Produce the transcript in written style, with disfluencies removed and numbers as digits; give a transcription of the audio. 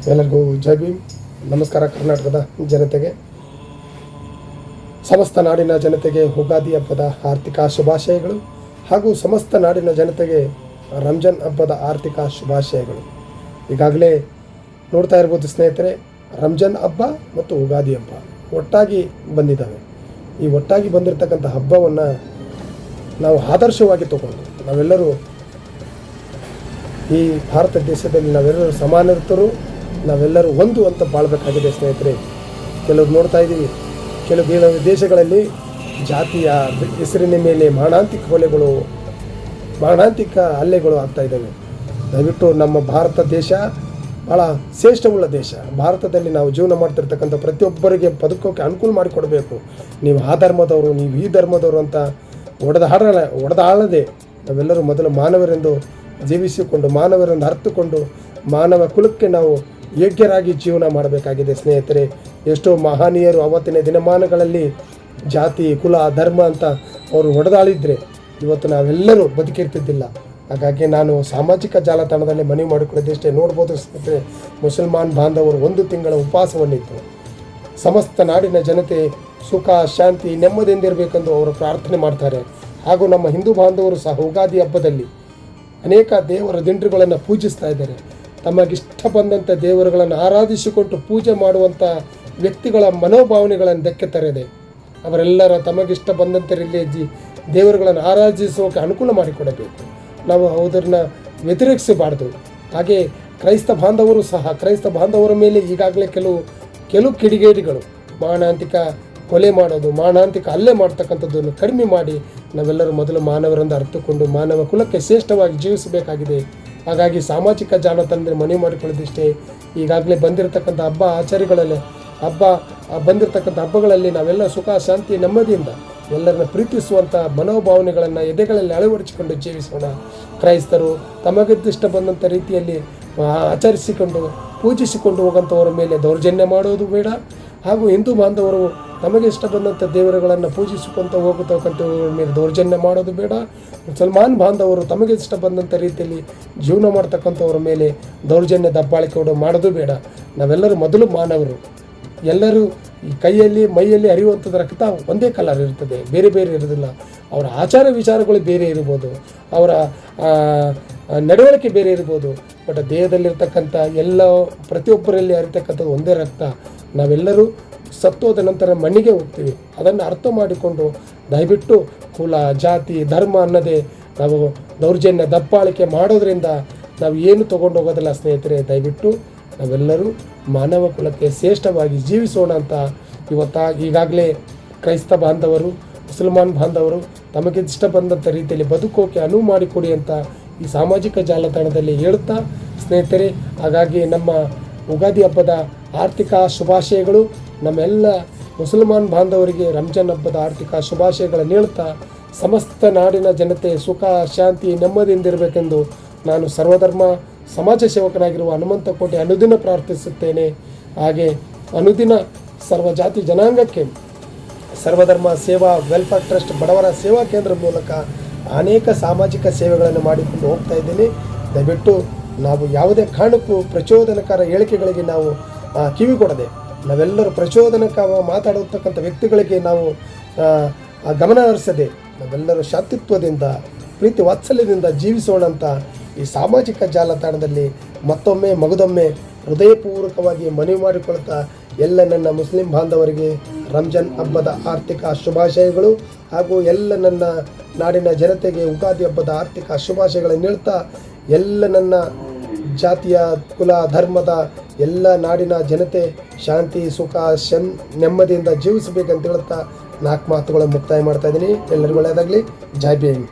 ಎಲ್ಲರಿಗೂ ಜೈ ಭೀಮ್. ನಮಸ್ಕಾರ ಕರ್ನಾಟಕದ ಜನತೆಗೆ, ಸಮಸ್ತ ನಾಡಿನ ಜನತೆಗೆ ಯುಗಾದಿ ಹಬ್ಬದ ಆರ್ಥಿಕ ಶುಭಾಶಯಗಳು ಹಾಗೂ ಸಮಸ್ತ ನಾಡಿನ ಜನತೆಗೆ ರಂಜಾನ್ ಹಬ್ಬದ ಆರ್ಥಿಕ ಶುಭಾಶಯಗಳು. ಈಗಾಗಲೇ ನೋಡ್ತಾ ಇರ್ಬೋದು ಸ್ನೇಹಿತರೆ, ರಂಜಾನ್ ಹಬ್ಬ ಮತ್ತು ಯುಗಾದಿ ಹಬ್ಬ ಒಟ್ಟಾಗಿ ಬಂದಿದ್ದಾವೆ. ಈ ಒಟ್ಟಾಗಿ ಬಂದಿರತಕ್ಕಂಥ ಹಬ್ಬವನ್ನು ನಾವು ಆದರ್ಶವಾಗಿ ತಗೊಂಡು ನಾವೆಲ್ಲರೂ ಈ ಭಾರತ ದೇಶದಲ್ಲಿ ನಾವೆಲ್ಲರೂ ಸಮಾನತರು, ನಾವೆಲ್ಲರೂ ಒಂದು ಅಂತ ಬಾಳಬೇಕಾಗಿದೆ ಸ್ನೇಹಿತರೆ. ಕೆಲವರು ನೋಡ್ತಾ ಇದ್ದೀವಿ, ಕೆಲವು ದೇಶಗಳಲ್ಲಿ ಜಾತಿಯ ಹೆಸರಿನ ಮೇಲೆ ಮಾರಣಾಂತಿಕ ಹಲ್ಲೆಗಳು ಆಗ್ತಾ ಇದ್ದಾವೆ. ದಯವಿಟ್ಟು ನಮ್ಮ ಭಾರತ ದೇಶ ಭಾಳ ಶ್ರೇಷ್ಠವುಳ್ಳ ದೇಶ. ಭಾರತದಲ್ಲಿ ನಾವು ಜೀವನ ಮಾಡ್ತಿರ್ತಕ್ಕಂಥ ಪ್ರತಿಯೊಬ್ಬರಿಗೆ ಬದುಕೋಕ್ಕೆ ಅನುಕೂಲ ಮಾಡಿಕೊಡಬೇಕು. ನೀವು ಆ ಧರ್ಮದವರು, ನೀವು ಈ ಧರ್ಮದವರು ಅಂತ ಒಡೆದಾಳದೆ ನಾವೆಲ್ಲರೂ ಮೊದಲು ಮಾನವರೆಂದು ಜೀವಿಸಿಕೊಂಡು, ಮಾನವರೆಂದು ಅರ್ಥಕೊಂಡು, ಮಾನವ ಕುಲಕ್ಕೆ ನಾವು ಯೋಗ್ಯರಾಗಿ ಜೀವನ ಮಾಡಬೇಕಾಗಿದೆ ಸ್ನೇಹಿತರೆ. ಎಷ್ಟೋ ಮಹನೀಯರು ಅವತ್ತಿನ ದಿನಮಾನಗಳಲ್ಲಿ ಜಾತಿ, ಕುಲ, ಧರ್ಮ ಅಂತ ಅವರು ಹೊಡೆದಾಳಿದ್ರೆ ಇವತ್ತು ನಾವೆಲ್ಲರೂ ಬದುಕಿರ್ತಿದ್ದಿಲ್ಲ. ಹಾಗಾಗಿ ನಾನು ಸಾಮಾಜಿಕ ಜಾಲತಾಣದಲ್ಲಿ ಮನವಿ ಮಾಡಿಕೊಳ್ಳೋದಷ್ಟೇ. ನೋಡ್ಬೋದು ಸ್ನೇಹಿತರೆ, ಮುಸಲ್ಮಾನ್ ಬಾಂಧವರು 1 ತಿಂಗಳ ಉಪವಾಸವನ್ನಿತ್ತು. ಸಮಸ್ತ ನಾಡಿನ ಜನತೆ ಸುಖ, ಶಾಂತಿ, ನೆಮ್ಮದಿಯಿಂದಿರಬೇಕೆಂದು ಅವರು ಪ್ರಾರ್ಥನೆ ಮಾಡ್ತಾರೆ. ಹಾಗೂ ನಮ್ಮ ಹಿಂದೂ ಬಾಂಧವರು ಸಹ ಯುಗಾದಿ ಹಬ್ಬದಲ್ಲಿ ಅನೇಕ ದೇವರ ದಿಂಡ್ರುಗಳನ್ನು ಪೂಜಿಸ್ತಾ ಇದ್ದಾರೆ. ತಮಗಿಷ್ಟ ಬಂದಂಥ ದೇವರುಗಳನ್ನು ಆರಾಧಿಸಿಕೊಂಡು ಪೂಜೆ ಮಾಡುವಂಥ ವ್ಯಕ್ತಿಗಳ ಮನೋಭಾವನೆಗಳನ್ನು ಧಕ್ಕೆ ತರದೆ ಅವರೆಲ್ಲರ ತಮಗಿಷ್ಟ ಬಂದಂಥ ರೀತಿಯಲ್ಲಿ ದೇವರುಗಳನ್ನು ಆರಾಧಿಸೋಕೆ ಅನುಕೂಲ ಮಾಡಿಕೊಡಬೇಕು. ನಾವು ಅದನ್ನು ವ್ಯತಿರೇಕಿಸಬಾರ್ದು. ಹಾಗೆ ಕ್ರೈಸ್ತ ಬಾಂಧವರ ಮೇಲೆ ಈಗಾಗಲೇ ಕೆಲವು ಕಿಡಿಗೇಡಿಗಳು ಮಾರಣಾಂತಿಕ ಕೊಲೆ ಮಾಡೋದು, ಮಾರಣಾಂತಿಕ ಹಲ್ಲೆ ಮಾಡ್ತಕ್ಕಂಥದ್ದನ್ನು ಕಡಿಮೆ ಮಾಡಿ ನಾವೆಲ್ಲರೂ ಮೊದಲು ಮಾನವರೆಂದು ಅರ್ಥಕೊಂಡು ಮಾನವ ಕುಲಕ್ಕೆ ಶ್ರೇಷ್ಠವಾಗಿ ಜೀವಿಸಬೇಕಾಗಿದೆ. ಹಾಗಾಗಿ ಸಾಮಾಜಿಕ ಜಾಲತಾಣದಲ್ಲಿ ಮನವಿ ಮಾಡಿಕೊಳ್ಳೋದಿಷ್ಟೇ. ಈಗಾಗಲೇ ಬಂದಿರತಕ್ಕಂಥ ಬಂದಿರತಕ್ಕಂಥ ಹಬ್ಬಗಳಲ್ಲಿ ನಾವೆಲ್ಲ ಸುಖ, ಶಾಂತಿ, ನೆಮ್ಮದಿಯಿಂದ ಎಲ್ಲರನ್ನ ಪ್ರೀತಿಸುವಂಥ ಮನೋಭಾವನೆಗಳನ್ನು ಎದೆಗಳಲ್ಲಿ ಅಳವಡಿಸಿಕೊಂಡು ಜೀವಿಸೋಣ. ಕ್ರೈಸ್ತರು ತಮಗಿಷ್ಟ ಬಂದಂಥ ರೀತಿಯಲ್ಲಿ ಆಚರಿಸಿಕೊಂಡು ಪೂಜಿಸಿಕೊಂಡು ಹೋಗುವಂಥವರ ಮೇಲೆ ದೌರ್ಜನ್ಯ ಮಾಡೋದು ಬೇಡ. ಹಾಗೂ ಹಿಂದೂ ಬಾಂಧವರು ನಮಗೆ ಇಷ್ಟ ಬಂದಂಥ ದೇವರುಗಳನ್ನು ಪೂಜಿಸಿಕೊಂತ ಹೋಗತಕ್ಕಂಥವ್ರ ಮೇಲೆ ದೌರ್ಜನ್ಯ ಮಾಡೋದು ಬೇಡ. ಮುಸಲ್ಮಾನ್ ಬಾಂಧವರು ತಮಗೆ ಇಷ್ಟ ಬಂದಂಥ ರೀತಿಯಲ್ಲಿ ಜೀವನ ಮಾಡ್ತಕ್ಕಂಥವ್ರ ಮೇಲೆ ದೌರ್ಜನ್ಯ ದಬ್ಬಾಳಿಕೆ ಮಾಡೋದು ಬೇಡ. ನಾವೆಲ್ಲರೂ ಮೊದಲು ಮಾನವರು. ಎಲ್ಲರೂ ಈ ಕೈಯಲ್ಲಿ ಮೈಯಲ್ಲಿ ಹರಿಯುವಂಥದ್ದು ರಕ್ತ ಒಂದೇ ಕಲರ್ ಇರ್ತದೆ, ಬೇರೆ ಬೇರೆ ಇರೋದಿಲ್ಲ. ಅವರ ಆಚಾರ ವಿಚಾರಗಳು ಬೇರೆ ಇರ್ಬೋದು, ಅವರ ನಡವಳಿಕೆ ಬೇರೆ ಇರ್ಬೋದು, ಬಟ್ ದೇಹದಲ್ಲಿರ್ತಕ್ಕಂಥ ಎಲ್ಲ ಪ್ರತಿಯೊಬ್ಬರಲ್ಲಿ ಹರಿತಕ್ಕಂಥದ್ದು ಒಂದೇ ರಕ್ತ. ನಾವೆಲ್ಲರೂ ಸತ್ತೋದ ನಂತರ ಮಣ್ಣಿಗೆ ಹೋಗ್ತೀವಿ. ಅದನ್ನು ಅರ್ಥ ಮಾಡಿಕೊಂಡು ದಯವಿಟ್ಟು ಕುಲ, ಜಾತಿ, ಧರ್ಮ ಅನ್ನೋದೇ ನಾವು ದೌರ್ಜನ್ಯ ದಬ್ಬಾಳಿಕೆ ಮಾಡೋದ್ರಿಂದ ನಾವು ಏನು ತೊಗೊಂಡು ಹೋಗೋದಿಲ್ಲ ಸ್ನೇಹಿತರೆ. ದಯವಿಟ್ಟು ನಾವೆಲ್ಲರೂ ಮಾನವ ಕುಲಕ್ಕೆ ಶ್ರೇಷ್ಠವಾಗಿ ಜೀವಿಸೋಣ ಅಂತ ಈಗಾಗಲೇ ಕ್ರೈಸ್ತ ಬಾಂಧವರು, ಮುಸಲ್ಮಾನ್ ಬಾಂಧವರು ತಮಗೆ ಇಷ್ಟ ಬಂದಂಥ ರೀತಿಯಲ್ಲಿ ಬದುಕೋಕೆ ಅನುವು ಮಾಡಿಕೊಡಿ ಅಂತ ಈ ಸಾಮಾಜಿಕ ಜಾಲತಾಣದಲ್ಲಿ ಹೇಳುತ್ತಾ ಸ್ನೇಹಿತರೆ, ಹಾಗಾಗಿ ನಮ್ಮ ಯುಗಾದಿ ಹಬ್ಬದ ಆರ್ಥಿಕ ಶುಭಾಶಯಗಳು. ನಮ್ಮೆಲ್ಲ ಮುಸಲ್ಮಾನ್ ಬಾಂಧವರಿಗೆ ರಂಜಾನ್ ಹಬ್ಬದ ಆರ್ಥಿಕ ಶುಭಾಶಯಗಳನ್ನು ಹೇಳುತ್ತಾ ಸಮಸ್ತ ನಾಡಿನ ಜನತೆ ಸುಖ, ಶಾಂತಿ, ನೆಮ್ಮದಿಯಿಂದಿರಬೇಕೆಂದು ನಾನು ಸರ್ವಧರ್ಮ ಸಮಾಜ ಸೇವಕನಾಗಿರುವ ಹನುಮಂತ ಕೋಟೆ ಅನುದಿನ ಪ್ರಾರ್ಥಿಸುತ್ತೇನೆ. ಹಾಗೆ ಅನುದಿನ ಸರ್ವಜಾತಿ ಜನಾಂಗಕ್ಕೆ ಸರ್ವಧರ್ಮ ಸೇವಾ ವೆಲ್ಫೇರ್ ಟ್ರಸ್ಟ್ ಬಡವರ ಸೇವಾ ಕೇಂದ್ರ ಮೂಲಕ ಅನೇಕ ಸಾಮಾಜಿಕ ಸೇವೆಗಳನ್ನು ಮಾಡಿಕೊಂಡು ಹೋಗ್ತಾ ಇದ್ದೀನಿ. ದಯವಿಟ್ಟು ನಾವು ಯಾವುದೇ ಕಾರಣಕ್ಕೂ ಪ್ರಚೋದನಕಾರ ಹೇಳಿಕೆಗಳಿಗೆ ನಾವು ಕಿವಿ ಕೊಡದೆ, ನಾವೆಲ್ಲರೂ ಪ್ರಚೋದನಕ ಮಾತಾಡತಕ್ಕಂಥ ವ್ಯಕ್ತಿಗಳಿಗೆ ನಾವು ಗಮನ ಹರಿಸದೆ ನಾವೆಲ್ಲರೂ ಶಾಂತಿತ್ವದಿಂದ, ಪ್ರೀತಿ ವಾತ್ಸಲ್ಯದಿಂದ ಜೀವಿಸೋಣ ಅಂತ ಈ ಸಾಮಾಜಿಕ ಜಾಲತಾಣದಲ್ಲಿ ಮಗದೊಮ್ಮೆ ಹೃದಯಪೂರ್ವಕವಾಗಿ ಮನವಿ ಮಾಡಿಕೊಳ್ತಾ ಎಲ್ಲ ನನ್ನ ಮುಸ್ಲಿಂ ಬಾಂಧವರಿಗೆ ರಂಜಾನ್ ಹಬ್ಬದ ಆರ್ಥಿಕ ಶುಭಾಶಯಗಳು ಹಾಗೂ ಎಲ್ಲ ನನ್ನ ನಾಡಿನ ಜನತೆಗೆ ಯುಗಾದಿ ಹಬ್ಬದ ಆರ್ಥಿಕ ಶುಭಾಶಯಗಳನ್ನು ಹೇಳ್ತಾ ಎಲ್ಲ ನನ್ನ ಜಾತಿಯ, ಕುಲ, ಧರ್ಮದ ಎಲ್ಲ ನಾಡಿನ ಜನತೆ ಶಾಂತಿ, ಸುಖ, ನೆಮ್ಮದಿಯಿಂದ ಜೀವಿಸಬೇಕಂತ ಹೇಳ್ತಾ 4 ಮಾತುಗಳನ್ನು ಮುಕ್ತಾಯ ಮಾಡ್ತಾ ಇದ್ದೀನಿ. ಎಲ್ಲರಿಗೂ ಒಳ್ಳೆಯದಾಗಲಿ. ಜೈ ಭೀಮ್.